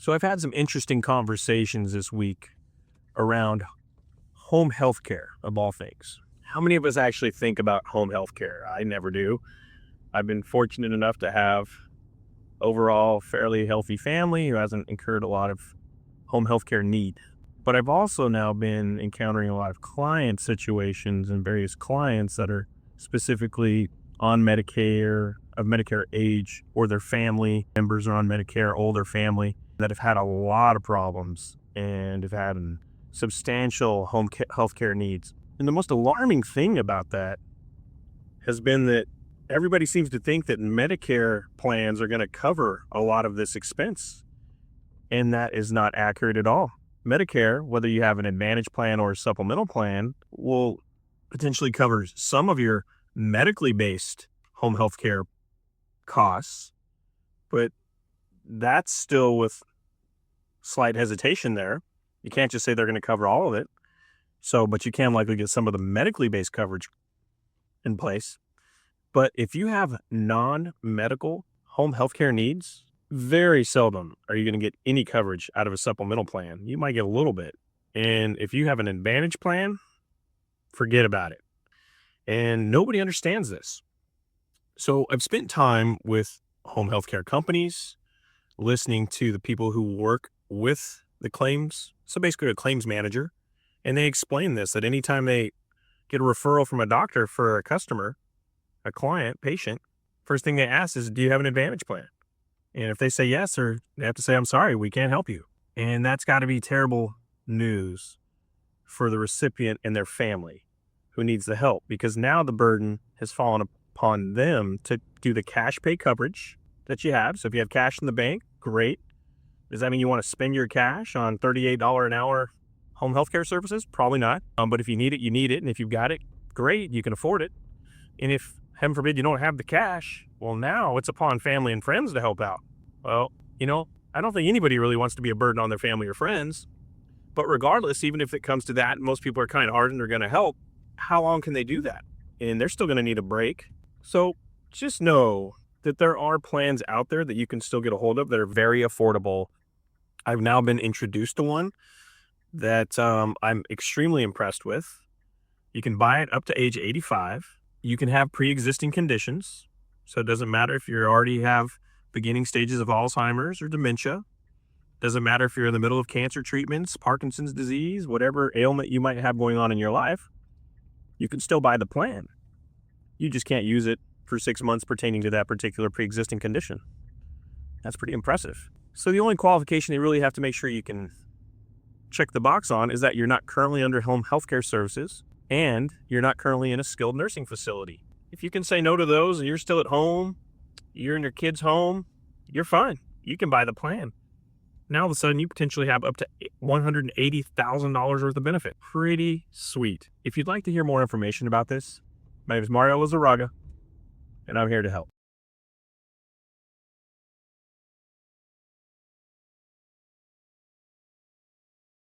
So I've had some interesting conversations this week around home health care, of all things. How many of us actually think about home health care? I never do. I've been fortunate enough to have overall fairly healthy family who hasn't incurred a lot of home health care need. But I've also now been encountering a lot of client situations and various clients that are specifically on Medicare, of Medicare age, or their family members are on Medicare, older family, that have had a lot of problems and have had substantial health care needs. And the most alarming thing about that has been that everybody seems to think that Medicare plans are going to cover a lot of this expense. And that is not accurate at all. Medicare, whether you have an Advantage plan or a supplemental plan, will potentially cover some of your medically based home health care costs, but that's still with slight hesitation there. You can't just say they're going to cover all of it. But you can likely get some of the medically based coverage in place. But if you have non-medical home health care needs, very seldom are you going to get any coverage out of a supplemental plan. You might get a little bit. And if you have an Advantage plan, forget about it. And nobody understands this. So I've spent time with home health care companies, listening to the people who work with the claims. So basically a claims manager. And they explain this, that anytime they get a referral from a doctor for a customer, a client, patient, first thing they ask is, do you have an Advantage plan? And if they say yes, or they have to say, I'm sorry, we can't help you. And that's got to be terrible news for the recipient and their family who needs the help, because now the burden has fallen upon them to do the cash pay coverage that you have. So if you have cash in the bank, great. Does that mean you want to spend your cash on $38 an hour home health care services? Probably not. But if you need it, you need it. And if you've got it, great, you can afford it. And if, heaven forbid, you don't have the cash, well, now it's upon family and friends to help out. Well, I don't think anybody really wants to be a burden on their family or friends. But regardless, even if it comes to that, most people are kind hearted and are going to help, how long can they do that? And they're still going to need a break. So just know that there are plans out there that you can still get a hold of that are very affordable. I've now been introduced to one that I'm extremely impressed with. You can buy it up to age 85. You can have pre-existing conditions. So it doesn't matter if you already have beginning stages of Alzheimer's or dementia. Doesn't matter if you're in the middle of cancer treatments, Parkinson's disease, whatever ailment you might have going on in your life, you can still buy the plan. You just can't use it for 6 months pertaining to that particular pre-existing condition. That's pretty impressive. So the only qualification they really have to make sure you can check the box on is that you're not currently under home health care services and you're not currently in a skilled nursing facility. If you can say no to those and you're still at home, you're in your kid's home, you're fine. You can buy the plan. Now all of a sudden you potentially have up to $180,000 worth of benefit. Pretty sweet. If you'd like to hear more information about this, my name is Mario Lizarraga, and I'm here to help.